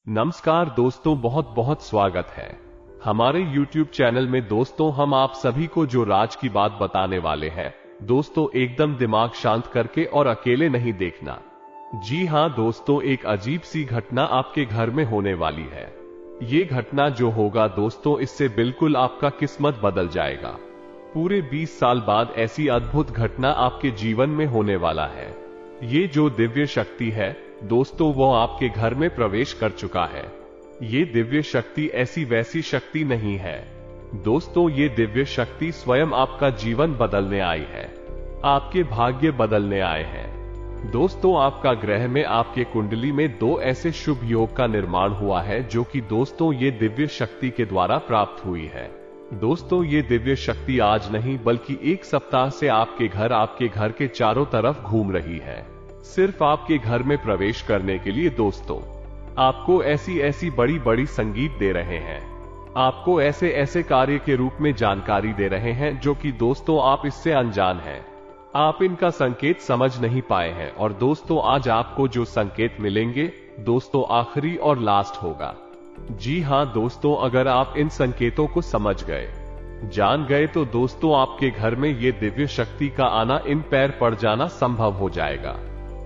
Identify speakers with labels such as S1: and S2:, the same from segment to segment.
S1: नमस्कार दोस्तों, बहुत बहुत स्वागत है हमारे YouTube चैनल में। दोस्तों, हम आप सभी को जो राज की बात बताने वाले हैं दोस्तों, एकदम दिमाग शांत करके और अकेले नहीं देखना। जी हां दोस्तों, एक अजीब सी घटना आपके घर में होने वाली है। ये घटना जो होगा दोस्तों, इससे बिल्कुल आपका किस्मत बदल जाएगा। पूरे 20 साल बाद ऐसी अद्भुत घटना आपके जीवन में होने वाला है। ये जो दिव्य शक्ति है दोस्तों, वो आपके घर में प्रवेश कर चुका है। ये दिव्य शक्ति ऐसी वैसी शक्ति नहीं है दोस्तों, ये दिव्य शक्ति स्वयं आपका जीवन बदलने आई है, आपके भाग्य बदलने आए हैं। दोस्तों, आपका ग्रह में आपके कुंडली में 2 ऐसे शुभ योग का निर्माण हुआ है जो कि दोस्तों ये दिव्य शक्ति के द्वारा प्राप्त हुई है। दोस्तों, ये दिव्य शक्ति आज नहीं बल्कि 1 सप्ताह से आपके घर के चारों तरफ घूम रही है, सिर्फ आपके घर में प्रवेश करने के लिए। दोस्तों, आपको ऐसी ऐसी बड़ी बड़ी संगीत दे रहे हैं, आपको ऐसे ऐसे कार्य के रूप में जानकारी दे रहे हैं जो कि दोस्तों आप इससे अनजान हैं, आप इनका संकेत समझ नहीं पाए हैं। और दोस्तों, आज आपको जो संकेत मिलेंगे दोस्तों, आखिरी और लास्ट होगा। जी हां दोस्तों, अगर आप इन संकेतों को समझ गए, जान गए तो दोस्तों आपके घर में ये दिव्य शक्ति का आना, इन पैर पड़ जाना संभव हो जाएगा।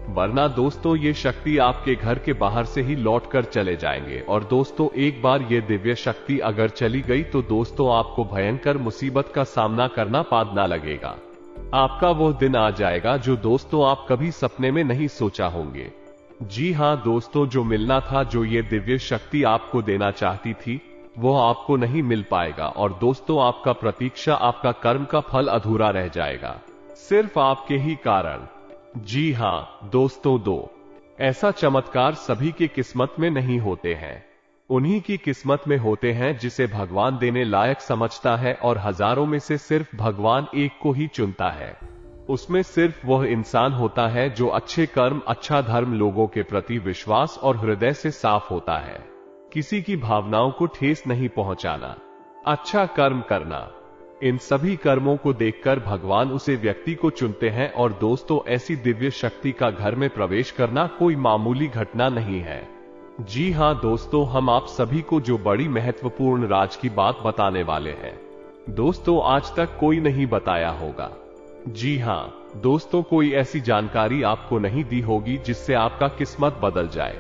S1: वरना दोस्तों ये शक्ति आपके घर के बाहर से ही लौट कर चले जाएंगे। और दोस्तों, एक बार ये दिव्य शक्ति अगर चली गई तो दोस्तों आपको भयंकर मुसीबत का सामना करना पादना लगेगा। आपका वो दिन आ जाएगा जो दोस्तों आप कभी सपने में नहीं सोचा होंगे। जी हां दोस्तों, जो मिलना था, जो ये दिव्य शक्ति आपको देना चाहती थी, वो आपको नहीं मिल पाएगा। और दोस्तों, आपका प्रतीक्षा, आपका कर्म का फल अधूरा रह जाएगा, सिर्फ आपके ही कारण। जी हां दोस्तों, 2 ऐसा चमत्कार सभी के किस्मत में नहीं होते हैं। उन्हीं की किस्मत में होते हैं जिसे भगवान देने लायक समझता है, और हजारों में से सिर्फ भगवान एक को ही चुनता है। उसमें सिर्फ वह इंसान होता है जो अच्छे कर्म, अच्छा धर्म, लोगों के प्रति विश्वास और हृदय से साफ होता है। किसी की भावनाओं को ठेस नहीं पहुंचाना, अच्छा कर्म करना, इन सभी कर्मों को देखकर भगवान उसे व्यक्ति को चुनते हैं। और दोस्तों, ऐसी दिव्य शक्ति का घर में प्रवेश करना कोई मामूली घटना नहीं है। जी हां दोस्तों, हम आप सभी को जो बड़ी महत्वपूर्ण राज की बात बताने वाले हैं दोस्तों, आज तक कोई नहीं बताया होगा। जी हां दोस्तों, कोई ऐसी जानकारी आपको नहीं दी होगी जिससे आपका किस्मत बदल जाए।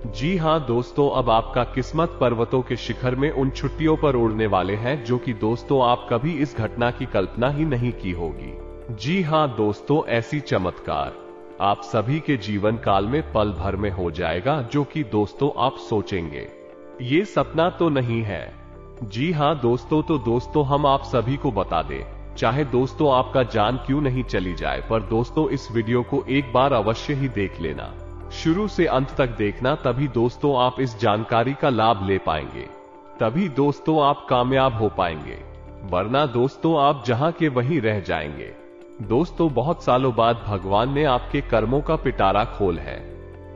S1: जी हां दोस्तों, अब आपका किस्मत पर्वतों के शिखर में उन छुट्टियों पर उड़ने वाले हैं जो कि दोस्तों आप कभी इस घटना की कल्पना ही नहीं की होगी। जी हां दोस्तों, ऐसी चमत्कार आप सभी के जीवन काल में पल भर में हो जाएगा जो कि दोस्तों आप सोचेंगे ये सपना तो नहीं है। जी हां दोस्तों, तो दोस्तों हम आप सभी को बता दें, चाहे दोस्तों आपका जान क्यों नहीं चली जाए, पर दोस्तों इस वीडियो को एक बार अवश्य ही देख लेना, शुरू से अंत तक देखना, तभी दोस्तों आप इस जानकारी का लाभ ले पाएंगे, तभी दोस्तों आप कामयाब हो पाएंगे। वरना दोस्तों आप जहां के वहीं रह जाएंगे। दोस्तों, बहुत सालों बाद भगवान ने आपके कर्मों का पिटारा खोल है।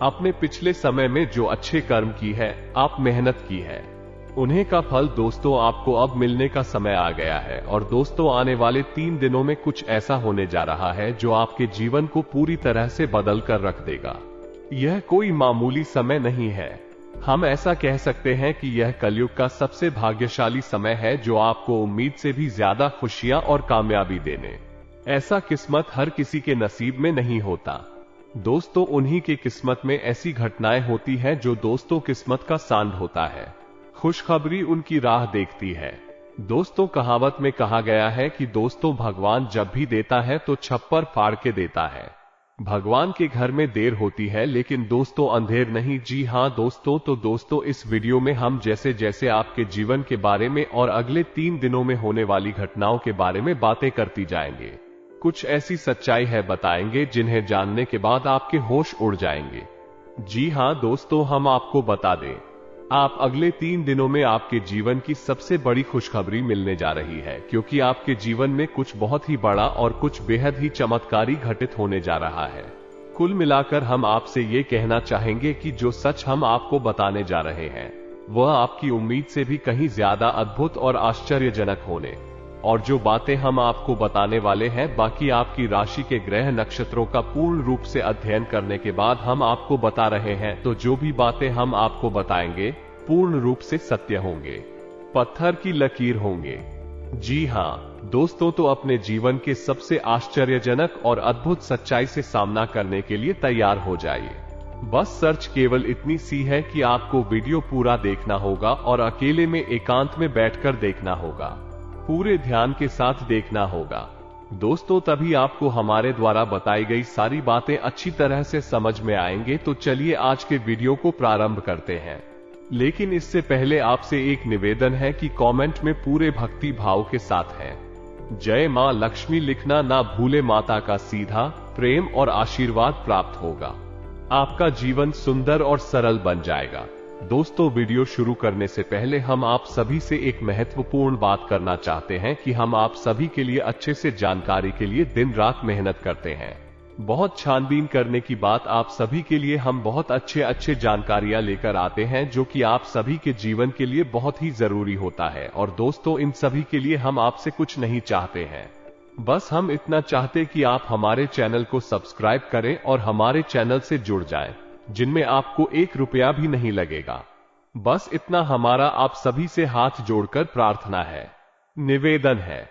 S1: आपने पिछले समय में जो अच्छे कर्म की है, आप मेहनत की है, उन्हें का फल दोस्तों आपको अब मिलने का समय आ गया है। और दोस्तों, आने वाले 3 दिनों में कुछ ऐसा होने जा रहा है जो आपके जीवन को पूरी तरह से बदल कर रख देगा। यह कोई मामूली समय नहीं है, हम ऐसा कह सकते हैं कि यह कलयुग का सबसे भाग्यशाली समय है जो आपको उम्मीद से भी ज्यादा खुशियां और कामयाबी देने। ऐसा किस्मत हर किसी के नसीब में नहीं होता दोस्तों, उन्हीं के किस्मत में ऐसी घटनाएं होती हैं जो दोस्तों किस्मत का सांड होता है। खुशखबरी उनकी राह देखती है। दोस्तों, कहावत में कहा गया है कि दोस्तों भगवान जब भी देता है तो छप्पर फाड़ के देता है। भगवान के घर में देर होती है लेकिन दोस्तों अंधेर नहीं। जी हां दोस्तों, तो दोस्तों इस वीडियो में हम जैसे जैसे आपके जीवन के बारे में और अगले 3 दिनों में होने वाली घटनाओं के बारे में बातें करती जाएंगे। कुछ ऐसी सच्चाई है बताएंगे जिन्हें जानने के बाद आपके होश उड़ जाएंगे। जी हां दोस्तों, हम आपको बता दें, आप अगले 3 दिनों में आपके जीवन की सबसे बड़ी खुशखबरी मिलने जा रही है, क्योंकि आपके जीवन में कुछ बहुत ही बड़ा और कुछ बेहद ही चमत्कारी घटित होने जा रहा है। कुल मिलाकर हम आपसे ये कहना चाहेंगे कि जो सच हम आपको बताने जा रहे हैं वह आपकी उम्मीद से भी कहीं ज्यादा अद्भुत और आश्चर्यजनक होने और जो बातें हम आपको बताने वाले हैं बाकी आपकी राशि के ग्रह नक्षत्रों का पूर्ण रूप से अध्ययन करने के बाद हम आपको बता रहे हैं, तो जो भी बातें हम आपको बताएंगे पूर्ण रूप से सत्य होंगे, पत्थर की लकीर होंगे। जी हाँ दोस्तों, तो अपने जीवन के सबसे आश्चर्यजनक और अद्भुत सच्चाई से सामना करने के लिए तैयार हो जाइए। बस सर्च केवल इतनी सी है कि आपको वीडियो पूरा देखना होगा और अकेले में एकांत में बैठकर देखना होगा, पूरे ध्यान के साथ देखना होगा दोस्तों, तभी आपको हमारे द्वारा बताई गई सारी बातें अच्छी तरह से समझ में आएंगे। तो चलिए आज के वीडियो को प्रारंभ करते हैं, लेकिन इससे पहले आपसे एक निवेदन है कि कमेंट में पूरे भक्ति भाव के साथ है जय मां लक्ष्मी लिखना ना भूले, माता का सीधा प्रेम और आशीर्वाद प्राप्त होगा, आपका जीवन सुंदर और सरल बन जाएगा। दोस्तों वीडियो शुरू करने से पहले हम आप सभी से एक महत्वपूर्ण बात करना चाहते हैं कि हम आप सभी के लिए अच्छे से जानकारी के लिए दिन रात मेहनत करते हैं। बहुत छानबीन करने की बात आप सभी के लिए हम बहुत अच्छे जानकारियां लेकर आते हैं जो कि आप सभी के जीवन के लिए बहुत ही जरूरी होता है। और दोस्तों इन सभी के लिए हम आपसे कुछ नहीं चाहते हैं, बस हम इतना चाहते कि आप हमारे चैनल को सब्सक्राइब करें और हमारे चैनल से जुड़ जाएं, जिनमें आपको 1 रुपया भी नहीं लगेगा। बस इतना हमारा आप सभी से हाथ जोड़कर प्रार्थना है, निवेदन है।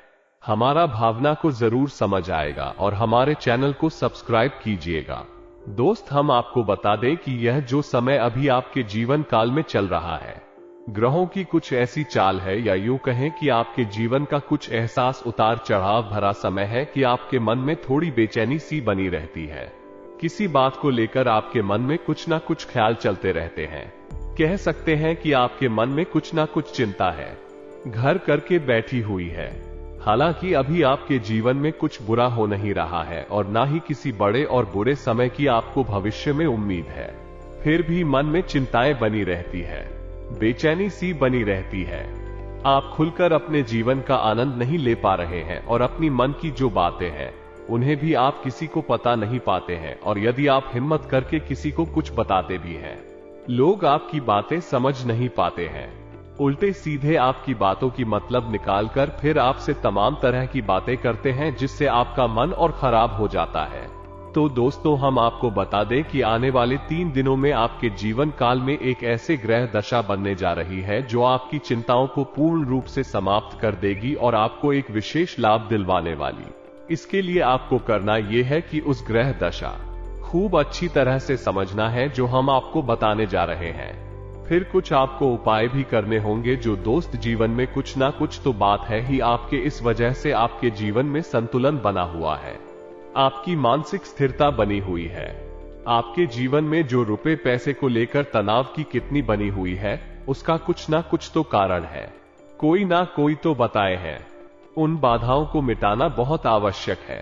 S1: हमारा भावना को जरूर समझ आएगा और हमारे चैनल को सब्सक्राइब कीजिएगा। दोस्त हम आपको बता दें कि यह जो समय अभी आपके जीवन काल में चल रहा है, ग्रहों की कुछ ऐसी चाल है, या यूं कहें कि आपके जीवन का कुछ एहसास उतार चढ़ाव भरा समय है कि आपके मन में थोड़ी बेचैनी सी बनी रहती है। किसी बात को लेकर आपके मन में कुछ ना कुछ ख्याल चलते रहते हैं। कह सकते हैं कि आपके मन में कुछ ना कुछ चिंता है, घर करके बैठी हुई है। हालांकि अभी आपके जीवन में कुछ बुरा हो नहीं रहा है और ना ही किसी बड़े और बुरे समय की आपको भविष्य में उम्मीद है, फिर भी मन में चिंताएं बनी रहती है, बेचैनी सी बनी रहती है। आप खुलकर अपने जीवन का आनंद नहीं ले पा रहे हैं और अपनी मन की जो बातें हैं उन्हें भी आप किसी को पता नहीं पाते हैं, और यदि आप हिम्मत करके किसी को कुछ बताते भी हैं, लोग आपकी बातें समझ नहीं पाते हैं, उल्टे सीधे आपकी बातों की मतलब निकालकर फिर आपसे तमाम तरह की बातें करते हैं, जिससे आपका मन और खराब हो जाता है। तो दोस्तों हम आपको बता दें कि आने वाले 3 दिनों में आपके जीवन काल में एक ऐसे ग्रह दशा बनने जा रही है जो आपकी चिंताओं को पूर्ण रूप से समाप्त कर देगी और आपको एक विशेष लाभ दिलवाने वाली। इसके लिए आपको करना यह है कि उस ग्रह दशा खूब अच्छी तरह से समझना है जो हम आपको बताने जा रहे हैं। फिर कुछ आपको उपाय भी करने होंगे जो दोस्त जीवन में कुछ ना कुछ तो बात है ही आपके, इस वजह से आपके जीवन में संतुलन बना हुआ है, आपकी मानसिक स्थिरता बनी हुई है। आपके जीवन में जो रुपए पैसे को लेकर तनाव की कितनी बनी हुई है उसका कुछ ना कुछ तो कारण है, कोई ना कोई तो बताए हैं। उन बाधाओं को मिटाना बहुत आवश्यक है,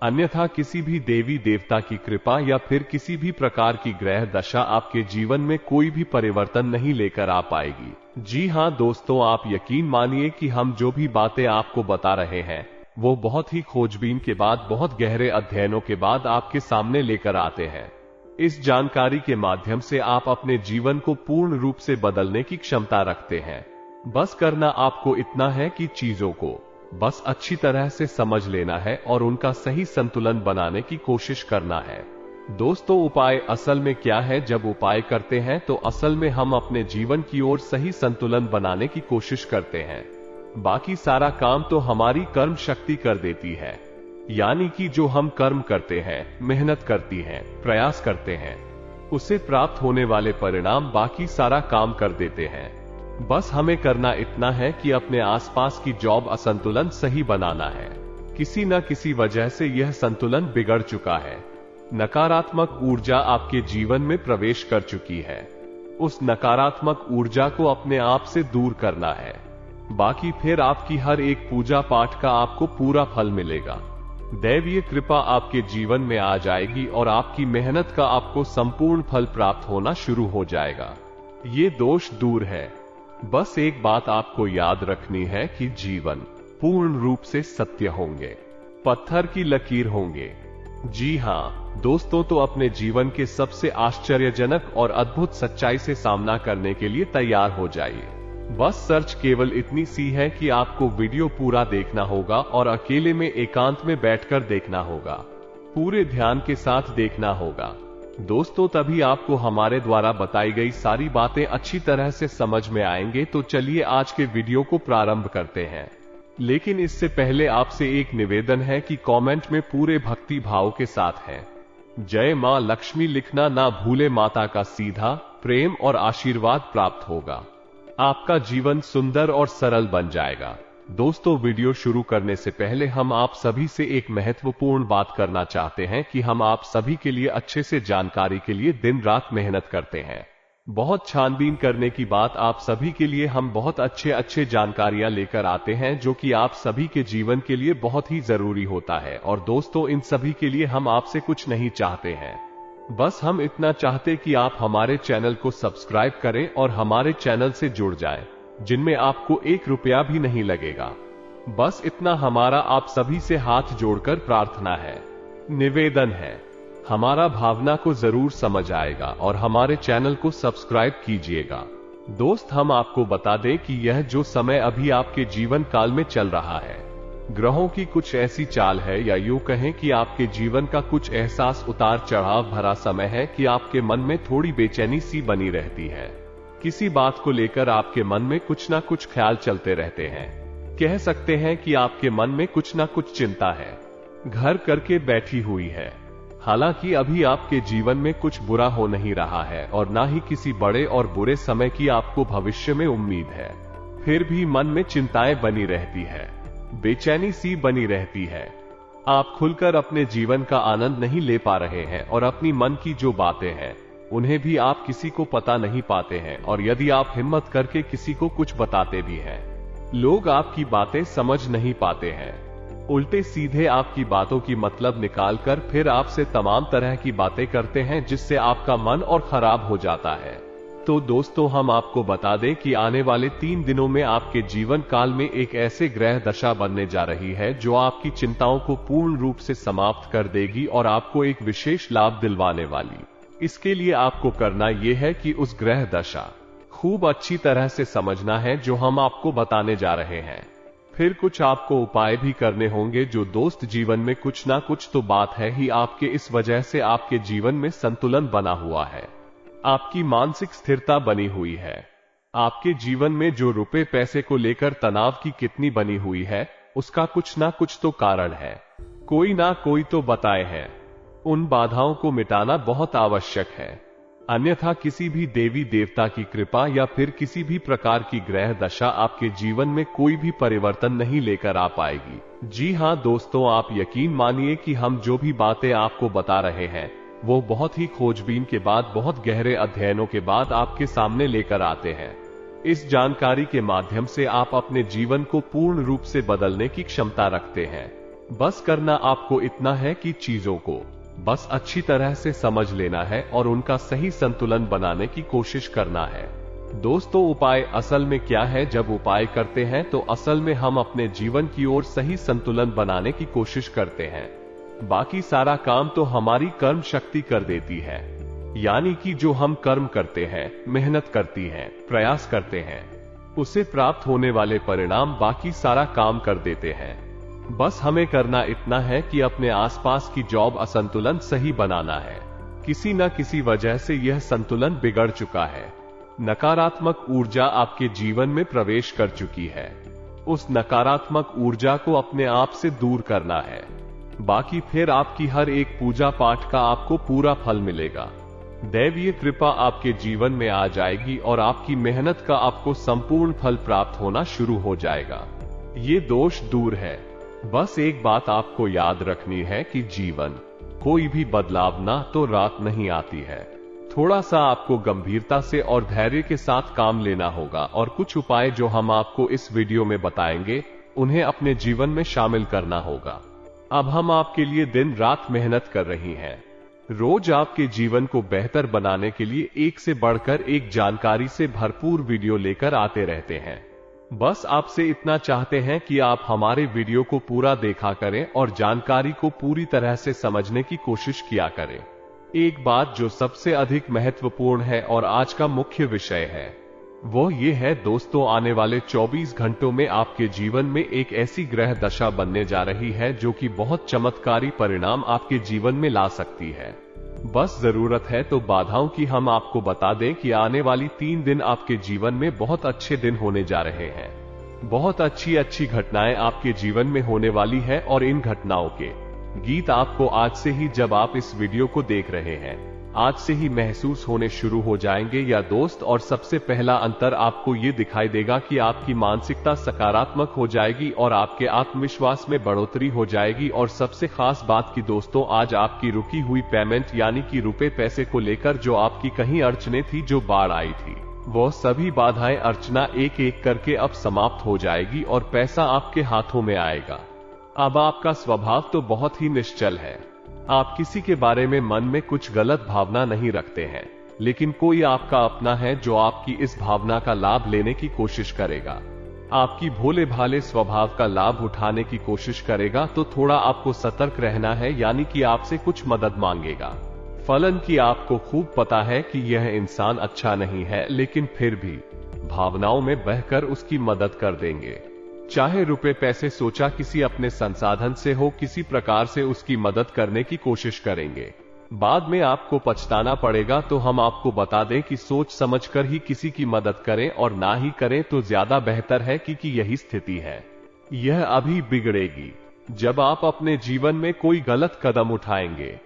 S1: अन्यथा किसी भी देवी देवता की कृपा या फिर किसी भी प्रकार की ग्रह दशा आपके जीवन में कोई भी परिवर्तन नहीं लेकर आ पाएगी। जी हां दोस्तों, आप यकीन मानिए कि हम जो भी बातें आपको बता रहे हैं वो बहुत ही खोजबीन के बाद, बहुत गहरे अध्ययनों के बाद आपके सामने लेकर आते हैं। इस जानकारी के माध्यम से आप अपने जीवन को पूर्ण रूप से बदलने की क्षमता रखते हैं। बस करना आपको इतना है कि चीजों को बस अच्छी तरह से समझ लेना है और उनका सही संतुलन बनाने की कोशिश करना है। दोस्तों उपाय असल में क्या है? जब उपाय करते हैं तो असल में हम अपने जीवन की ओर सही संतुलन बनाने की कोशिश करते हैं। बाकी सारा काम तो हमारी कर्म शक्ति कर देती है, यानी कि जो हम कर्म करते हैं, मेहनत करती हैं, प्रयास करते हैं, उससे प्राप्त होने वाले परिणाम बाकी सारा काम कर देते हैं। बस हमें करना इतना है कि अपने आसपास की जॉब असंतुलन सही बनाना है। किसी न किसी वजह से यह संतुलन बिगड़ चुका है, नकारात्मक ऊर्जा आपके जीवन में प्रवेश कर चुकी है। उस नकारात्मक ऊर्जा को अपने आप से दूर करना है। बाकी फिर आपकी हर एक पूजा पाठ का आपको पूरा फल मिलेगा। दैवीय कृपा आपके जीवन में आ जाएगी और आपकी मेहनत का आपको संपूर्ण फल प्राप्त होना शुरू हो जाएगा। ये दोष दूर है। बस एक बात आपको याद रखनी है कि जीवन पूर्ण रूप से सत्य होंगे, पत्थर की लकीर होंगे। जी हां दोस्तों, तो अपने जीवन के सबसे आश्चर्यजनक और अद्भुत सच्चाई से सामना करने के लिए तैयार हो जाइए। बस सर्च केवल इतनी सी है कि आपको वीडियो पूरा देखना होगा और अकेले में एकांत में बैठकर देखना होगा। पूरे ध्यान के साथ देखना होगा दोस्तों, तभी आपको हमारे द्वारा बताई गई सारी बातें अच्छी तरह से समझ में आएंगे। तो चलिए आज के वीडियो को प्रारंभ करते हैं। लेकिन इससे पहले आपसे एक निवेदन है कि कमेंट में पूरे भक्ति भाव के साथ है जय मां लक्ष्मी लिखना ना भूले, माता का सीधा प्रेम और आशीर्वाद प्राप्त होगा। आपका जीवन सुंदर और सरल बन जाएगा। दोस्तों, वीडियो शुरू करने से पहले हम आप सभी से एक महत्वपूर्ण बात करना चाहते हैं कि हम आप सभी के लिए अच्छे से जानकारी के लिए दिन रात मेहनत करते हैं। बहुत छानबीन करने की बात आप सभी के लिए हम बहुत अच्छे जानकारियां लेकर आते हैं जो कि आप सभी के जीवन के लिए बहुत ही जरूरी होता है। और दोस्तों, इन सभी के लिए हम आपसे कुछ नहीं चाहते हैं, बस हम इतना चाहते कि आप हमारे चैनल को सब्सक्राइब करें और हमारे चैनल से जुड़ जाएं, जिनमें आपको 1 रुपया भी नहीं लगेगा। बस इतना हमारा आप सभी से हाथ जोड़कर प्रार्थना है, निवेदन है। हमारा भावना को जरूर समझ आएगा और हमारे चैनल को सब्सक्राइब कीजिएगा। दोस्त, हम आपको बता दें कि यह जो समय अभी आपके जीवन काल में चल रहा है, ग्रहों की कुछ ऐसी चाल है, या यूं कहें कि आपके जीवन का कुछ एहसास उतार चढ़ाव भरा समय है कि आपके मन में थोड़ी बेचैनी सी बनी रहती है। किसी बात को लेकर आपके मन में कुछ ना कुछ ख्याल चलते रहते हैं। कह सकते हैं कि आपके मन में कुछ ना कुछ चिंता है, घर करके बैठी हुई है। हालांकि अभी आपके जीवन में कुछ बुरा हो नहीं रहा है और ना ही किसी बड़े और बुरे समय की आपको भविष्य में उम्मीद है, फिर भी मन में चिंताएं बनी रहती है, बेचैनी सी बनी रहती है। आप खुलकर अपने जीवन का आनंद नहीं ले पा रहे हैं और अपनी मन की जो बातें हैं उन्हें भी आप किसी को पता नहीं पाते हैं। और यदि आप हिम्मत करके किसी को कुछ बताते भी हैं, लोग आपकी बातें समझ नहीं पाते हैं, उल्टे सीधे आपकी बातों की मतलब निकालकर फिर आपसे तमाम तरह की बातें करते हैं, जिससे आपका मन और खराब हो जाता है। तो दोस्तों, हम आपको बता दें कि आने वाले 3 दिनों में आपके जीवन काल में एक ऐसे ग्रह दशा बनने जा रही है जो आपकी चिंताओं को पूर्ण रूप से समाप्त कर देगी और आपको एक विशेष लाभ दिलवाने वाली। इसके लिए आपको करना यह है कि उस ग्रह दशा खूब अच्छी तरह से समझना है जो हम आपको बताने जा रहे हैं। फिर कुछ आपको उपाय भी करने होंगे जो दोस्त जीवन में कुछ ना कुछ तो बात है ही आपके, इस वजह से आपके जीवन में संतुलन बना हुआ है, आपकी मानसिक स्थिरता बनी हुई है। आपके जीवन में जो रुपए पैसे को लेकर तनाव की कितनी बनी हुई है, उसका कुछ ना कुछ तो कारण है, कोई ना कोई तो बताए हैं। उन बाधाओं को मिटाना बहुत आवश्यक है, अन्यथा किसी भी देवी देवता की कृपा या फिर किसी भी प्रकार की ग्रह दशा आपके जीवन में कोई भी परिवर्तन नहीं लेकर आ पाएगी। जी हां दोस्तों, आप यकीन मानिए कि हम जो भी बातें आपको बता रहे हैं वो बहुत ही खोजबीन के बाद, बहुत गहरे अध्ययनों के बाद आपके सामने लेकर आते हैं। इस जानकारी के माध्यम से आप अपने जीवन को पूर्ण रूप से बदलने की क्षमता रखते हैं। बस करना आपको इतना है कि चीजों को बस अच्छी तरह से समझ लेना है और उनका सही संतुलन बनाने की कोशिश करना है। दोस्तों, उपाय असल में क्या है? जब उपाय करते हैं तो असल में हम अपने जीवन की ओर सही संतुलन बनाने की कोशिश करते हैं। बाकी सारा काम तो हमारी कर्म शक्ति कर देती है, यानी कि जो हम कर्म करते हैं, मेहनत करती हैं, प्रयास करते हैं, उसे प्राप्त होने वाले परिणाम बाकी सारा काम कर देते हैं। बस हमें करना इतना है कि अपने आसपास की जॉब असंतुलन सही बनाना है। किसी न किसी वजह से यह संतुलन बिगड़ चुका है, नकारात्मक ऊर्जा आपके जीवन में प्रवेश कर चुकी है। उस नकारात्मक ऊर्जा को अपने आप से दूर करना है। बाकी फिर आपकी हर एक पूजा पाठ का आपको पूरा फल मिलेगा। दैवीय कृपा आपके जीवन में आ जाएगी और आपकी मेहनत का आपको संपूर्ण फल प्राप्त होना शुरू हो जाएगा। ये दोष दूर है। बस एक बात आपको याद रखनी है कि जीवन कोई भी बदलाव ना तो रात नहीं आती है। थोड़ा सा आपको गंभीरता से और धैर्य के साथ काम लेना होगा और कुछ उपाय जो हम आपको इस वीडियो में बताएंगे उन्हें अपने जीवन में शामिल करना होगा। अब हम आपके लिए दिन रात मेहनत कर रही हैं। रोज आपके जीवन को बेहतर बनाने के लिए एक से बढ़कर एक जानकारी से भरपूर वीडियो लेकर आते रहते हैं। बस आपसे इतना चाहते हैं कि आप हमारे वीडियो को पूरा देखा करें और जानकारी को पूरी तरह से समझने की कोशिश किया करें। एक बात जो सबसे अधिक महत्वपूर्ण है और आज का मुख्य विषय है वो ये है दोस्तों, आने वाले 24 घंटों में आपके जीवन में एक ऐसी ग्रह दशा बनने जा रही है जो कि बहुत चमत्कारी परिणाम आपके जीवन में ला सकती है। बस जरूरत है तो बाधाओं की। हम आपको बता दें कि आने वाली 3 दिन आपके जीवन में बहुत अच्छे दिन होने जा रहे हैं। बहुत अच्छी घटनाएं आपके जीवन में होने वाली है और इन घटनाओं के गीत आपको आज से ही, जब आप इस वीडियो को देख रहे हैं, आज से ही महसूस होने शुरू हो जाएंगे या दोस्त। और सबसे पहला अंतर आपको ये दिखाई देगा कि आपकी मानसिकता सकारात्मक हो जाएगी और आपके आत्मविश्वास में बढ़ोतरी हो जाएगी। और सबसे खास बात की दोस्तों, आज आपकी रुकी हुई पेमेंट यानी कि रुपए पैसे को लेकर जो आपकी कहीं अड़चने थी, जो बाढ़ आई थी, वो सभी बाधाएं अर्चना एक एक करके अब समाप्त हो जाएगी और पैसा आपके हाथों में आएगा। अब आपका स्वभाव तो बहुत ही निश्चल है। आप किसी के बारे में मन में कुछ गलत भावना नहीं रखते हैं, लेकिन कोई आपका अपना है जो आपकी इस भावना का लाभ लेने की कोशिश करेगा, आपकी भोले भाले स्वभाव का लाभ उठाने की कोशिश करेगा। तो थोड़ा आपको सतर्क रहना है, यानी कि आपसे कुछ मदद मांगेगा। फलन की आपको खूब पता है कि यह इंसान अच्छा नहीं है, लेकिन फिर भी भावनाओं में बहकर उसकी मदद कर देंगे। चाहे रुपए पैसे, सोचा किसी अपने संसाधन से हो, किसी प्रकार से उसकी मदद करने की कोशिश करेंगे। बाद में आपको पछताना पड़ेगा। तो हम आपको बता दें कि सोच समझकर ही किसी की मदद करें और ना ही करें तो ज्यादा बेहतर है, क्योंकि यही स्थिति है, यह अभी बिगड़ेगी जब आप अपने जीवन में कोई गलत कदम उठाएंगे।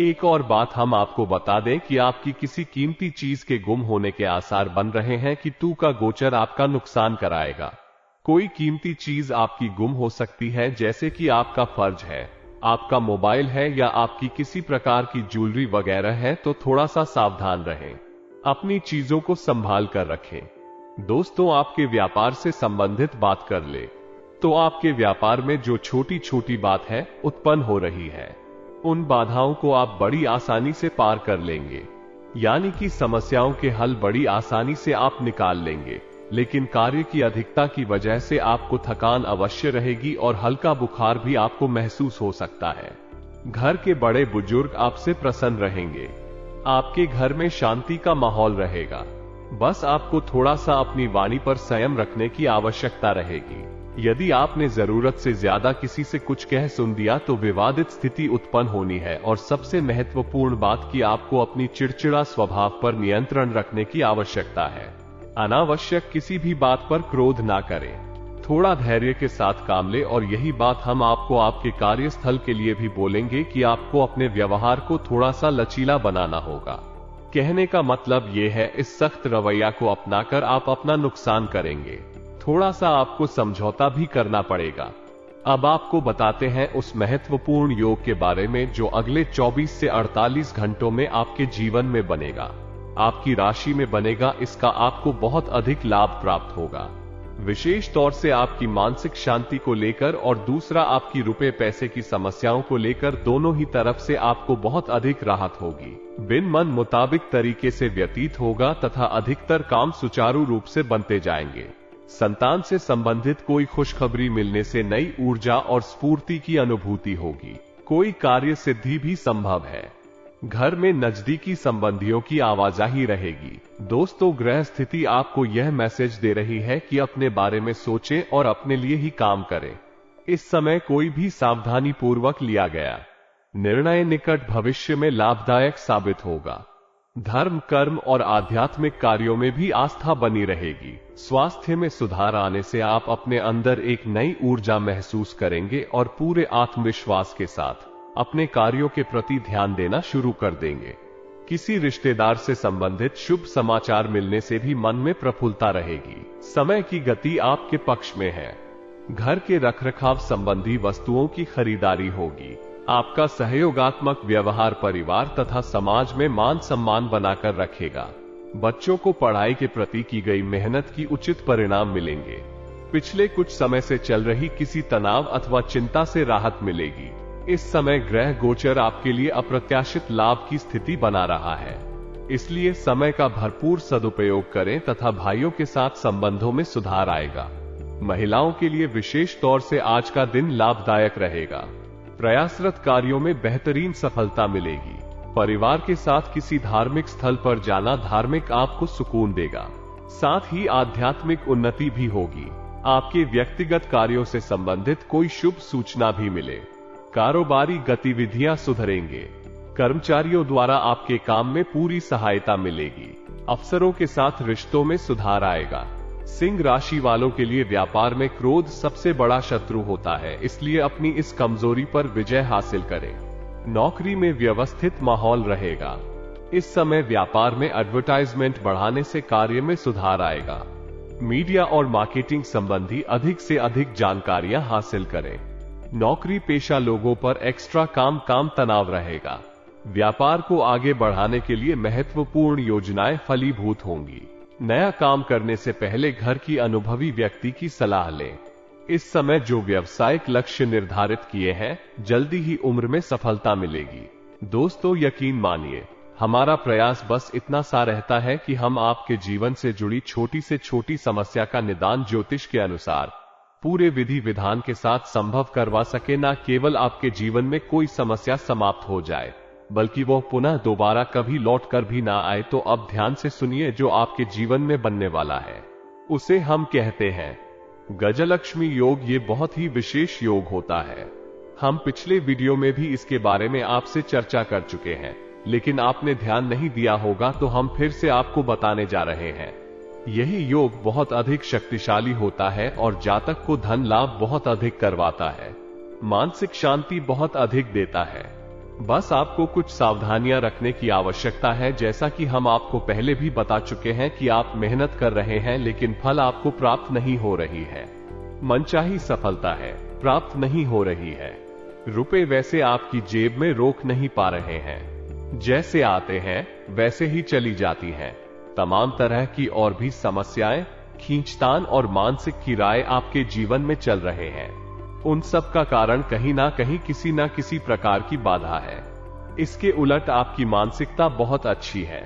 S1: एक और बात हम आपको बता दें कि आपकी किसी कीमती चीज के गुम होने के आसार बन रहे हैं कि तू का गोचर आपका नुकसान कराएगा। कोई कीमती चीज आपकी गुम हो सकती है, जैसे कि आपका फर्ज है, आपका मोबाइल है या आपकी किसी प्रकार की ज्वेलरी वगैरह है। तो थोड़ा सा सावधान रहें, अपनी चीजों को संभाल कर रखें। दोस्तों, आपके व्यापार से संबंधित बात कर ले तो आपके व्यापार में जो छोटी छोटी बात है उत्पन्न हो रही है, उन बाधाओं को आप बड़ी आसानी से पार कर लेंगे, यानी कि समस्याओं के हल बड़ी आसानी से आप निकाल लेंगे। लेकिन कार्य की अधिकता की वजह से आपको थकान अवश्य रहेगी और हल्का बुखार भी आपको महसूस हो सकता है। घर के बड़े बुजुर्ग आपसे प्रसन्न रहेंगे, आपके घर में शांति का माहौल रहेगा। बस आपको थोड़ा सा अपनी वाणी पर संयम रखने की आवश्यकता रहेगी। यदि आपने जरूरत से ज्यादा किसी से कुछ कह सुन दिया तो विवादित स्थिति उत्पन्न होनी है। और सबसे महत्वपूर्ण बात कि आपको अपनी चिड़चिड़ा स्वभाव पर नियंत्रण रखने की आवश्यकता है। अनावश्यक किसी भी बात पर क्रोध ना करें, थोड़ा धैर्य के साथ काम ले। और यही बात हम आपको आपके कार्यस्थल के लिए भी बोलेंगे कि आपको अपने व्यवहार को थोड़ा सा लचीला बनाना होगा। कहने का मतलब यह है, इस सख्त रवैया को अपनाकर आप अपना नुकसान करेंगे। थोड़ा सा आपको समझौता भी करना पड़ेगा। अब आपको बताते हैं उस महत्वपूर्ण योग के बारे में जो अगले 24 से 48 घंटों में आपके जीवन में बनेगा, आपकी राशि में बनेगा। इसका आपको बहुत अधिक लाभ प्राप्त होगा, विशेष तौर से आपकी मानसिक शांति को लेकर और दूसरा आपकी रुपए पैसे की समस्याओं को लेकर। दोनों ही तरफ से आपको बहुत अधिक राहत होगी, बिन मन मुताबिक तरीके से व्यतीत होगा तथा अधिकतर काम सुचारू रूप से बनते जाएंगे। संतान से संबंधित कोई खुशखबरी मिलने से नई ऊर्जा और स्फूर्ति की अनुभूति होगी। कोई कार्य सिद्धि भी संभव है। घर में नजदीकी संबंधियों की आवाजाही रहेगी। दोस्तों, ग्रह स्थिति आपको यह मैसेज दे रही है कि अपने बारे में सोचें और अपने लिए ही काम करें। इस समय कोई भी सावधानी पूर्वक लिया गया निर्णय निकट भविष्य में लाभदायक साबित होगा। धर्म, कर्म और आध्यात्मिक कार्यों में भी आस्था बनी रहेगी। स्वास्थ्य में सुधार आने से आप अपने अंदर एक नई ऊर्जा महसूस करेंगे और पूरे आत्मविश्वास के साथ अपने कार्यों के प्रति ध्यान देना शुरू कर देंगे। किसी रिश्तेदार से संबंधित शुभ समाचार मिलने से भी मन में प्रफुल्लता रहेगी। समय की गति आपके पक्ष में है। घर के रखरखाव संबंधी वस्तुओं की खरीदारी होगी। आपका सहयोगात्मक व्यवहार परिवार तथा समाज में मान सम्मान बनाकर रखेगा। बच्चों को पढ़ाई के प्रति की गई मेहनत की उचित परिणाम मिलेंगे। पिछले कुछ समय से चल रही किसी तनाव अथवा चिंता से राहत मिलेगी। इस समय ग्रह गोचर आपके लिए अप्रत्याशित लाभ की स्थिति बना रहा है, इसलिए समय का भरपूर सदुपयोग करें तथा भाइयों के साथ संबंधों में सुधार आएगा। महिलाओं के लिए विशेष तौर से आज का दिन लाभदायक रहेगा। प्रयासरत कार्यों में बेहतरीन सफलता मिलेगी। परिवार के साथ किसी धार्मिक स्थल पर जाना धार्मिक आपको सुकून देगा। साथ ही आध्यात्मिक उन्नति भी होगी। आपके व्यक्तिगत कार्यों से संबंधित कोई शुभ सूचना भी मिले। कारोबारी गतिविधियां सुधरेंगे। कर्मचारियों द्वारा आपके काम में पूरी सहायता मिलेगी। अफसरों के साथ रिश्तों में सुधार आएगा। सिंह राशि वालों के लिए व्यापार में क्रोध सबसे बड़ा शत्रु होता है, इसलिए अपनी इस कमजोरी पर विजय हासिल करें। नौकरी में व्यवस्थित माहौल रहेगा। इस समय व्यापार में एडवर्टाइजमेंट बढ़ाने से कार्य में सुधार आएगा। मीडिया और मार्केटिंग संबंधी अधिक से अधिक जानकारियां हासिल करें। नौकरी पेशा लोगों पर एक्स्ट्रा काम तनाव रहेगा। व्यापार को आगे बढ़ाने के लिए महत्वपूर्ण योजनाएं फलीभूत होंगी। नया काम करने से पहले घर की अनुभवी व्यक्ति की सलाह लें। इस समय जो व्यावसायिक लक्ष्य निर्धारित किए हैं, जल्दी ही उम्र में सफलता मिलेगी। दोस्तों, यकीन मानिए, हमारा प्रयास बस इतना सा रहता है कि हम आपके जीवन से जुड़ी छोटी से छोटी समस्या का निदान ज्योतिष के अनुसार पूरे विधि विधान के साथ संभव करवा सके। न केवल आपके जीवन में कोई समस्या समाप्त हो जाए, बल्कि वो पुनः दोबारा कभी लौट कर भी ना आए। तो अब ध्यान से सुनिए, जो आपके जीवन में बनने वाला है उसे हम कहते हैं गजलक्ष्मी योग। ये बहुत ही विशेष योग होता है। हम पिछले वीडियो में भी इसके बारे में आपसे चर्चा कर चुके हैं, लेकिन आपने ध्यान नहीं दिया होगा, तो हम फिर से आपको बताने जा रहे हैं। यही योग बहुत अधिक शक्तिशाली होता है और जातक को धन लाभ बहुत अधिक करवाता है, मानसिक शांति बहुत अधिक देता है। बस आपको कुछ सावधानियां रखने की आवश्यकता है। जैसा कि हम आपको पहले भी बता चुके हैं कि आप मेहनत कर रहे हैं, लेकिन फल आपको प्राप्त नहीं हो रही है। मनचाही सफलता है, प्राप्त नहीं हो रही है। रुपए वैसे आपकी जेब में रोक नहीं पा रहे हैं, जैसे आते हैं वैसे ही चली जाती हैं। तमाम तरह की और भी समस्याएं, खींचतान और मानसिक किराए आपके जीवन में चल रहे हैं। उन सब का कारण कहीं ना कहीं किसी ना किसी प्रकार की बाधा है। इसके उलट आपकी मानसिकता बहुत अच्छी है।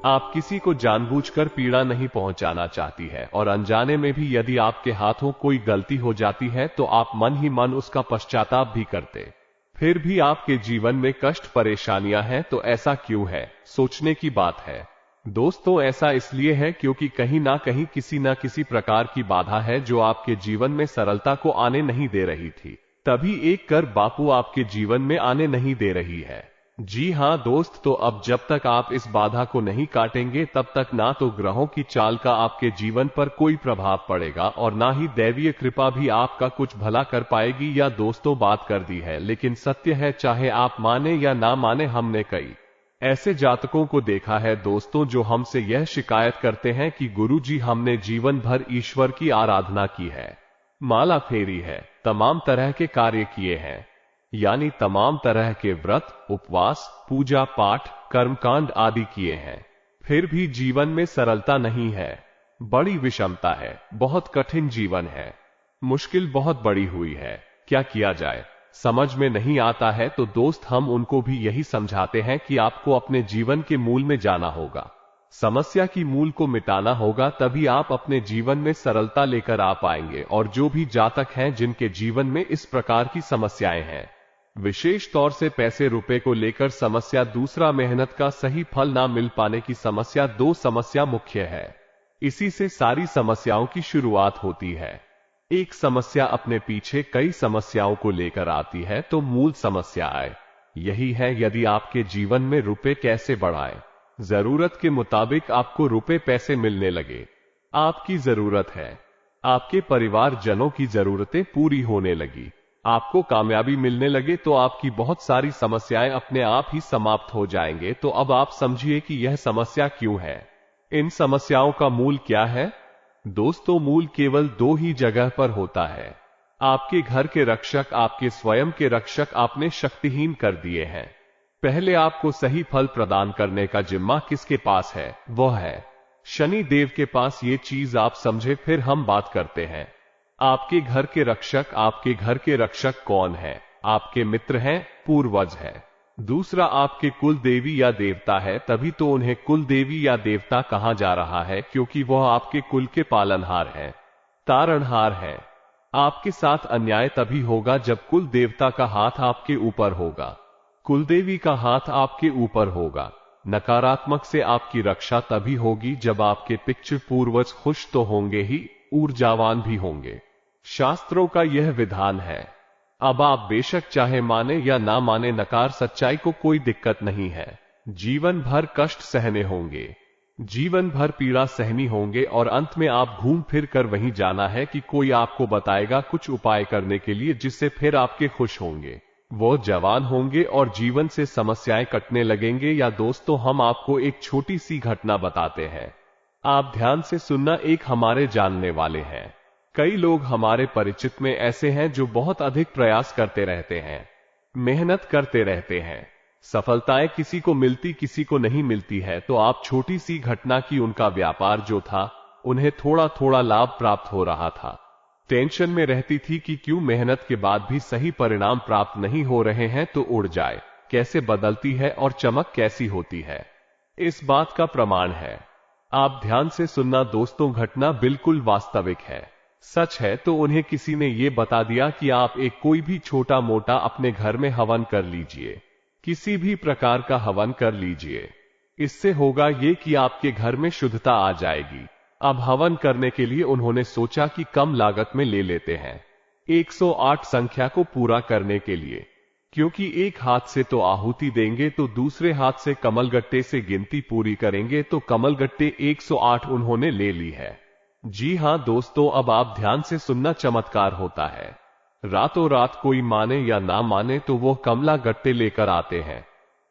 S1: आप किसी को जानबूझकर पीड़ा नहीं पहुंचाना चाहती है, और अनजाने में भी यदि आपके हाथों कोई गलती हो जाती है तो आप मन ही मन उसका पश्चाताप भी करते। फिर भी आपके जीवन में कष्ट परेशानियां हैं, तो ऐसा क्यों है, सोचने की बात है। दोस्तों, ऐसा इसलिए है क्योंकि कहीं ना कहीं किसी न किसी प्रकार की बाधा है जो आपके जीवन में सरलता को आने नहीं दे रही थी। तभी एक कर बापू आपके जीवन में आने नहीं दे रही है। जी हां दोस्त, तो अब जब तक आप इस बाधा को नहीं काटेंगे, तब तक ना तो ग्रहों की चाल का आपके जीवन पर कोई प्रभाव पड़ेगा और ना ही दैवीय कृपा भी आपका कुछ भला कर पाएगी। या दोस्तों, बात कर दी है, लेकिन सत्य है, चाहे आप माने या ना माने, हमने कई ऐसे जातकों को देखा है दोस्तों, जो हमसे यह शिकायत करते हैं कि गुरुजी, हमने जीवन भर ईश्वर की आराधना की है, माला फेरी है, तमाम तरह के कार्य किए हैं, यानी तमाम तरह के व्रत, उपवास, पूजा पाठ, कर्मकांड आदि किए हैं, फिर भी जीवन में सरलता नहीं है। बड़ी विषमता है, बहुत कठिन जीवन है, मुश्किल बहुत बड़ी हुई है। क्या किया जाए, समझ में नहीं आता है। तो दोस्त, हम उनको भी यही समझाते हैं कि आपको अपने जीवन के मूल में जाना होगा, समस्या की मूल को मिटाना होगा, तभी आप अपने जीवन में सरलता लेकर आ पाएंगे। और जो भी जातक हैं जिनके जीवन में इस प्रकार की समस्याएं हैं, विशेष तौर से पैसे रुपए को लेकर समस्या, दूसरा मेहनत का सही फल ना मिल पाने की समस्या, दो समस्या मुख्य है। इसी से सारी समस्याओं की शुरुआत होती है। एक समस्या अपने पीछे कई समस्याओं को लेकर आती है, तो मूल समस्या आए यही है, यदि आपके जीवन में रुपए कैसे बढ़ाएं, जरूरत के मुताबिक आपको रुपए पैसे मिलने लगे, आपकी जरूरत है, आपके परिवार जनों की जरूरतें पूरी होने लगी, आपको कामयाबी मिलने लगे, तो आपकी बहुत सारी समस्याएं अपने आप ही समाप्त हो जाएंगे। तो अब आप समझिए कि यह समस्या क्यों है, इन समस्याओं का मूल क्या है। दोस्तों, मूल केवल दो ही जगह पर होता है। आपके घर के रक्षक, आपके स्वयं के रक्षक आपने शक्तिहीन कर दिए हैं। पहले आपको सही फल प्रदान करने का जिम्मा किसके पास है, वह है शनि देव के पास। ये चीज आप समझे, फिर हम बात करते हैं। आपके घर के रक्षक, आपके घर के रक्षक कौन है, आपके मित्र हैं, पूर्वज है। दूसरा, आपके कुल देवी या देवता है, तभी तो उन्हें कुल देवी या देवता कहा जा रहा है, क्योंकि वह आपके कुल के पालनहार हैं, तारणहार हैं। आपके साथ अन्याय तभी होगा जब कुल देवता का हाथ आपके ऊपर होगा, कुल देवी का हाथ आपके ऊपर होगा। नकारात्मक से आपकी रक्षा तभी होगी जब आपके पितृ पूर्वज खुश तो होंगे ही, ऊर्जावान भी होंगे। शास्त्रों का यह विधान है। अब आप बेशक चाहे माने या ना माने, नकार सच्चाई को कोई दिक्कत नहीं है। जीवन भर कष्ट सहने होंगे, जीवन भर पीड़ा सहनी होंगे, और अंत में आप घूम फिर कर वहीं जाना है कि कोई आपको बताएगा कुछ उपाय करने के लिए जिससे फिर आपके खुश होंगे, वो जवान होंगे और जीवन से समस्याएं कटने लगेंगे। या दोस्तों, हम आपको एक छोटी सी घटना बताते हैं, आप ध्यान से सुनना। एक हमारे जानने वाले हैं, कई लोग हमारे परिचित में ऐसे हैं जो बहुत अधिक प्रयास करते रहते हैं, मेहनत करते रहते हैं, सफलताएं किसी को मिलती किसी को नहीं मिलती है। तो आप छोटी सी घटना की, उनका व्यापार जो था उन्हें थोड़ा थोड़ा लाभ प्राप्त हो रहा था, टेंशन में रहती थी कि क्यों मेहनत के बाद भी सही परिणाम प्राप्त नहीं हो रहे हैं, तो उड़ जाए कैसे बदलती है और चमक कैसी होती है, इस बात का प्रमाण है। आप ध्यान से सुनना दोस्तों, घटना बिल्कुल वास्तविक है, सच है। तो उन्हें किसी ने यह बता दिया कि आप एक कोई भी छोटा मोटा अपने घर में हवन कर लीजिए, किसी भी प्रकार का हवन कर लीजिए, इससे होगा ये कि आपके घर में शुद्धता आ जाएगी। अब हवन करने के लिए उन्होंने सोचा कि कम लागत में ले लेते हैं 108 संख्या को पूरा करने के लिए, क्योंकि एक हाथ से तो आहुति देंगे तो दूसरे हाथ से कमलगट्टे से गिनती पूरी करेंगे, तो कमलगट्टे 108 उन्होंने ले ली है। जी हां दोस्तों, अब आप ध्यान से सुनना, चमत्कार होता है। रातों रात कोई माने या ना माने तो वो कमला गट्टे लेकर आते हैं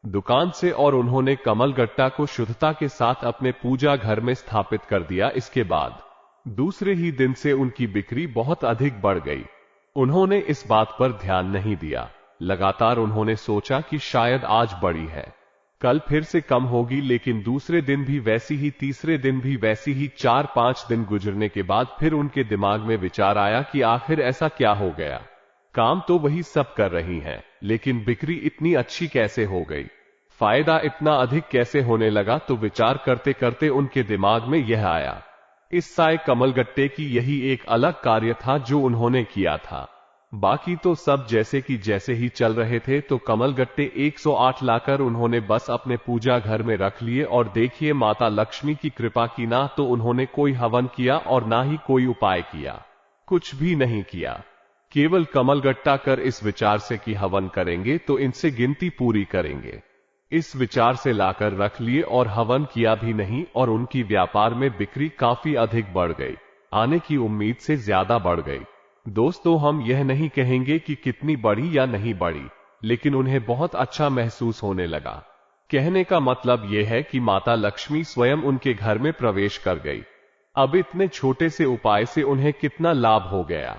S1: दुकान से, और उन्होंने कमल गट्टा को शुद्धता के साथ अपने पूजा घर में स्थापित कर दिया। इसके बाद दूसरे ही दिन से उनकी बिक्री बहुत अधिक बढ़ गई। उन्होंने इस बात पर ध्यान नहीं दिया, लगातार उन्होंने सोचा कि शायद आज बढ़ी है, कल फिर से कम होगी, लेकिन दूसरे दिन भी वैसी ही, तीसरे दिन भी वैसी ही। 4-5 दिन गुजरने के बाद फिर उनके दिमाग में विचार आया कि आखिर ऐसा क्या हो गया, काम तो वही सब कर रही हैं, लेकिन बिक्री इतनी अच्छी कैसे हो गई, फायदा इतना अधिक कैसे होने लगा। तो विचार करते करते उनके दिमाग में यह आया, इस साय कमलगट्टे की यही एक अलग कार्य था जो उन्होंने किया था, बाकी तो सब जैसे कि जैसे ही चल रहे थे। तो कमलगट्टे 108 लाकर उन्होंने बस अपने पूजा घर में रख लिए, और देखिए माता लक्ष्मी की कृपा की, ना तो उन्होंने कोई हवन किया और ना ही कोई उपाय किया, कुछ भी नहीं किया, केवल कमलगट्टा कर इस विचार से कि हवन करेंगे तो इनसे गिनती पूरी करेंगे, इस विचार से लाकर रख लिए और हवन किया भी नहीं, और उनकी व्यापार में बिक्री काफी अधिक बढ़ गई, आने की उम्मीद से ज्यादा बढ़ गई। दोस्तों, हम यह नहीं कहेंगे कि कितनी बढ़ी या नहीं बढ़ी, लेकिन उन्हें बहुत अच्छा महसूस होने लगा। कहने का मतलब यह है कि माता लक्ष्मी स्वयं उनके घर में प्रवेश कर गई। अब इतने छोटे से उपाय से उन्हें कितना लाभ हो गया।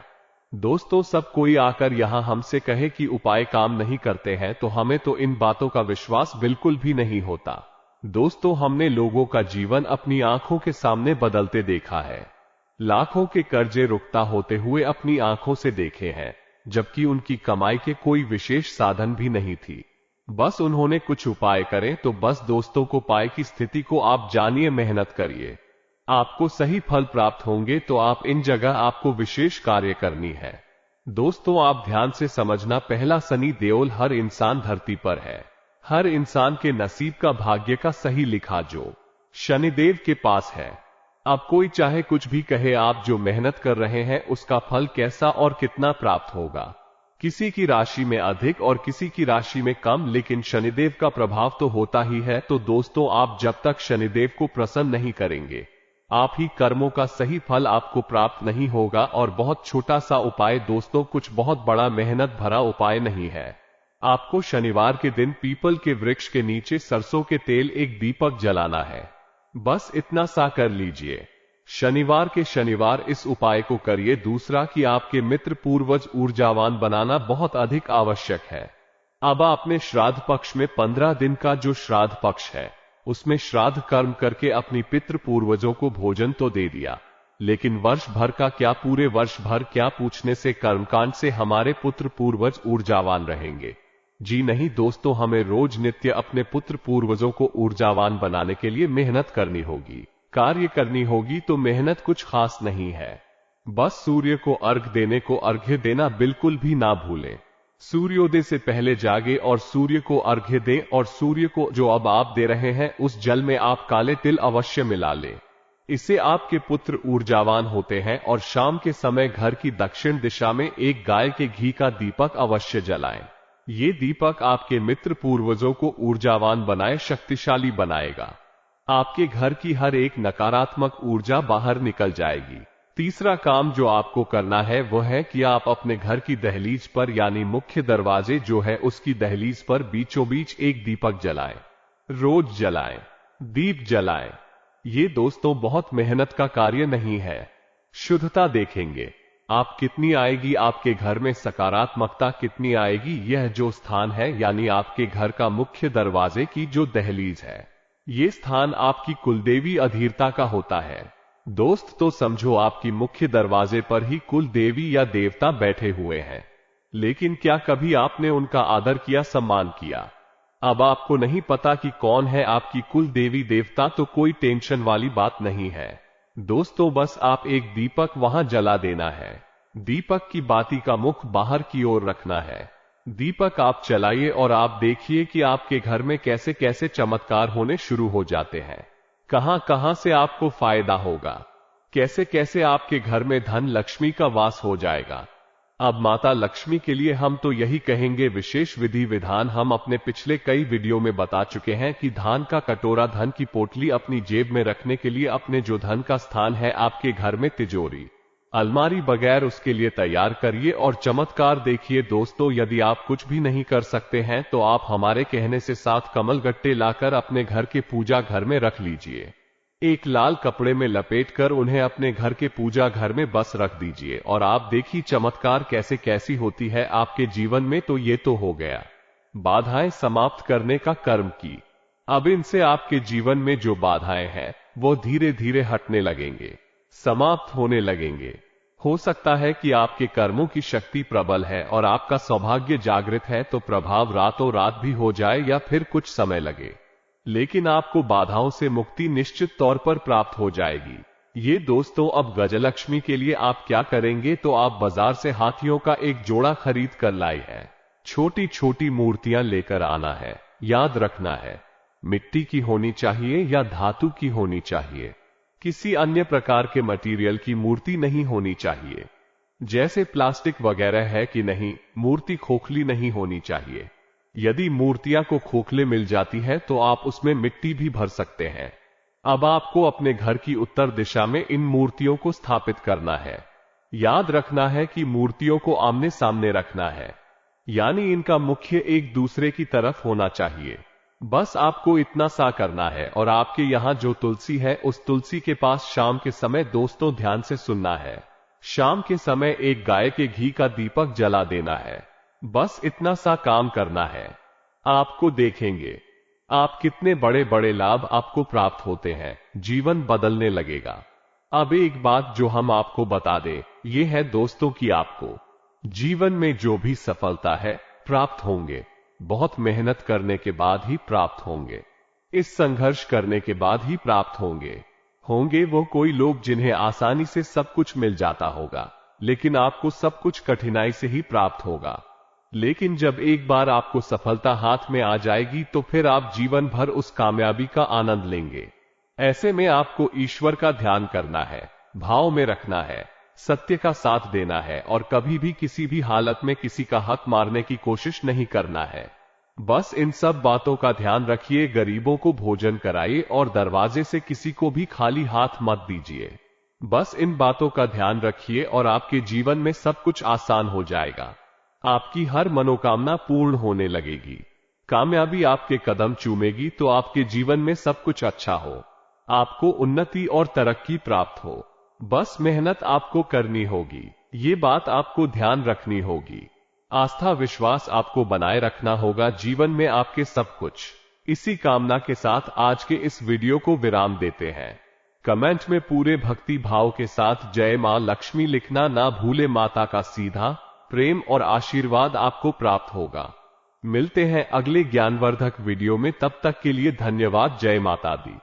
S1: दोस्तों, सब कोई आकर यहां हमसे कहे कि उपाय काम नहीं करते हैं, तो हमें तो इन बातों का विश्वास बिल्कुल भी नहीं होता। दोस्तों, हमने लोगों का जीवन अपनी आंखों के सामने बदलते देखा है, लाखों के कर्जे रुकता होते हुए अपनी आंखों से देखे हैं, जबकि उनकी कमाई के कोई विशेष साधन भी नहीं थी, बस उन्होंने कुछ उपाय करें तो बस। दोस्तों, को पाए की स्थिति को आप जानिए, मेहनत करिए, आपको सही फल प्राप्त होंगे। तो आप इन जगह आपको विशेष कार्य करनी है। दोस्तों, आप ध्यान से समझना, पहला शनि देओल हर इंसान धरती पर है, हर इंसान के नसीब का, भाग्य का सही लिखा जो शनिदेव के पास है। अब कोई चाहे कुछ भी कहे, आप जो मेहनत कर रहे हैं उसका फल कैसा और कितना प्राप्त होगा, किसी की राशि में अधिक और किसी की राशि में कम, लेकिन शनिदेव का प्रभाव तो होता ही है। तो दोस्तों, आप जब तक शनिदेव को प्रसन्न नहीं करेंगे, आप ही कर्मों का सही फल आपको प्राप्त नहीं होगा। और बहुत छोटा सा उपाय दोस्तों, कुछ बहुत बड़ा मेहनत भरा उपाय नहीं है। आपको शनिवार के दिन पीपल के वृक्ष के नीचे सरसों के तेल एक दीपक जलाना है, बस इतना सा कर लीजिए। शनिवार के शनिवार इस उपाय को करिए। दूसरा कि आपके मित्र पूर्वज ऊर्जावान बनाना बहुत अधिक आवश्यक है। अब आपने श्राद्ध पक्ष में 15 दिन का जो श्राद्ध पक्ष है उसमें श्राद्ध कर्म करके अपनी पितृ पूर्वजों को भोजन तो दे दिया, लेकिन वर्ष भर का क्या, पूरे वर्ष भर क्या पूछने से कर्मकांड से हमारे पुत्र पूर्वज ऊर्जावान रहेंगे? जी नहीं दोस्तों, हमें रोज नित्य अपने पुत्र पूर्वजों को ऊर्जावान बनाने के लिए मेहनत करनी होगी, कार्य करनी होगी। तो मेहनत कुछ खास नहीं है, बस सूर्य को अर्घ देने को अर्घ्य देना बिल्कुल भी ना भूलें। सूर्योदय से पहले जागे और सूर्य को अर्घ्य दें, और सूर्य को जो अब आप दे रहे हैं उस जल में आप काले तिल अवश्य मिला लें। इससे आपके पुत्र ऊर्जावान होते हैं। और शाम के समय घर की दक्षिण दिशा में एक गाय के घी का दीपक अवश्य जलाएं। ये दीपक आपके मित्र पूर्वजों को ऊर्जावान बनाए, शक्तिशाली बनाएगा। आपके घर की हर एक नकारात्मक ऊर्जा बाहर निकल जाएगी। तीसरा काम जो आपको करना है वह है कि आप अपने घर की दहलीज पर, यानी मुख्य दरवाजे जो है उसकी दहलीज पर बीचों बीच एक दीपक जलाएं। रोज जलाएं, दीप जलाएं। ये दोस्तों बहुत मेहनत का कार्य नहीं है। शुद्धता देखेंगे आप कितनी आएगी, आपके घर में सकारात्मकता कितनी आएगी। यह जो स्थान है यानी आपके घर का मुख्य दरवाजे की जो दहलीज है, ये स्थान आपकी कुलदेवी अधीरता का होता है। दोस्त तो समझो आपकी मुख्य दरवाजे पर ही कुल देवी या देवता बैठे हुए हैं, लेकिन क्या कभी आपने उनका आदर किया, सम्मान किया? अब आपको नहीं पता कि कौन है आपकी कुल देवी देवता, तो कोई टेंशन वाली बात नहीं है दोस्तों। बस आप एक दीपक वहां जला देना है। दीपक की बाती का मुख बाहर की ओर रखना है। दीपक आप चलाइए और आप देखिए कि आपके घर में कैसे कैसे चमत्कार होने शुरू हो जाते हैं। कहां कहां से आपको फायदा होगा, कैसे कैसे आपके घर में धन लक्ष्मी का वास हो जाएगा। अब माता लक्ष्मी के लिए हम तो यही कहेंगे, विशेष विधि विधान हम अपने पिछले कई वीडियो में बता चुके हैं कि धान का कटोरा, धन की पोटली अपनी जेब में रखने के लिए, अपने जो धन का स्थान है आपके घर में तिजोरी, अलमारी बगैर उसके लिए तैयार करिए और चमत्कार देखिए दोस्तों। यदि आप कुछ भी नहीं कर सकते हैं तो आप हमारे कहने से 7 कमल गट्टे लाकर अपने घर के पूजा घर में रख लीजिए। एक लाल कपड़े में लपेटकर उन्हें अपने घर के पूजा घर में बस रख दीजिए और आप देखिए चमत्कार कैसे कैसी होती है आपके जीवन में। तो ये तो हो गया बाधाएं समाप्त करने का कर्म की। अब इनसे आपके जीवन में जो बाधाएं हैं वो धीरे धीरे हटने लगेंगे, समाप्त होने लगेंगे। हो सकता है कि आपके कर्मों की शक्ति प्रबल है और आपका सौभाग्य जागृत है, तो प्रभाव रातों रात भी हो जाए या फिर कुछ समय लगे, लेकिन आपको बाधाओं से मुक्ति निश्चित तौर पर प्राप्त हो जाएगी। ये दोस्तों अब गजलक्ष्मी के लिए आप क्या करेंगे, तो आप बाजार से हाथियों का एक जोड़ा खरीद कर लाए हैं। छोटी छोटी मूर्तियां लेकर आना है। याद रखना है मिट्टी की होनी चाहिए या धातु की होनी चाहिए, किसी अन्य प्रकार के मटेरियल की मूर्ति नहीं होनी चाहिए, जैसे प्लास्टिक वगैरह है कि नहीं। मूर्ति खोखली नहीं होनी चाहिए। यदि मूर्तियां को खोखले मिल जाती है तो आप उसमें मिट्टी भी भर सकते हैं। अब आपको अपने घर की उत्तर दिशा में इन मूर्तियों को स्थापित करना है। याद रखना है कि मूर्तियों को आमने सामने रखना है, यानी इनका मुख्य एक दूसरे की तरफ होना चाहिए। बस आपको इतना सा करना है। और आपके यहां जो तुलसी है उस तुलसी के पास शाम के समय दोस्तों ध्यान से सुनना है, शाम के समय एक गाय के घी का दीपक जला देना है। बस इतना सा काम करना है। आपको देखेंगे आप कितने बड़े बड़े लाभ आपको प्राप्त होते हैं, जीवन बदलने लगेगा। अब एक बात जो हम आपको बता दें, यह है दोस्तों कि आपको जीवन में जो भी सफलता है प्राप्त होंगे, बहुत मेहनत करने के बाद ही प्राप्त होंगे, इस संघर्ष करने के बाद ही प्राप्त होंगे वो कोई लोग जिन्हें आसानी से सब कुछ मिल जाता होगा, लेकिन आपको सब कुछ कठिनाई से ही प्राप्त होगा। लेकिन जब एक बार आपको सफलता हाथ में आ जाएगी तो फिर आप जीवन भर उस कामयाबी का आनंद लेंगे। ऐसे में आपको ईश्वर का ध्यान करना है, भाव में रखना है, सत्य का साथ देना है और कभी भी किसी भी हालत में किसी का हक मारने की कोशिश नहीं करना है। बस इन सब बातों का ध्यान रखिए। गरीबों को भोजन कराइए और दरवाजे से किसी को भी खाली हाथ मत दीजिए। बस इन बातों का ध्यान रखिए और आपके जीवन में सब कुछ आसान हो जाएगा। आपकी हर मनोकामना पूर्ण होने लगेगी, कामयाबी आपके कदम चूमेगी, तो आपके जीवन में सब कुछ अच्छा हो, आपको उन्नति और तरक्की प्राप्त हो। बस मेहनत आपको करनी होगी, ये बात आपको ध्यान रखनी होगी। आस्था विश्वास आपको बनाए रखना होगा जीवन में आपके सब कुछ। इसी कामना के साथ आज के इस वीडियो को विराम देते हैं। कमेंट में पूरे भक्ति भाव के साथ जय मां लक्ष्मी लिखना ना भूले। माता का सीधा प्रेम और आशीर्वाद आपको प्राप्त होगा। मिलते हैं अगले ज्ञानवर्धक वीडियो में, तब तक के लिए धन्यवाद। जय माता दी।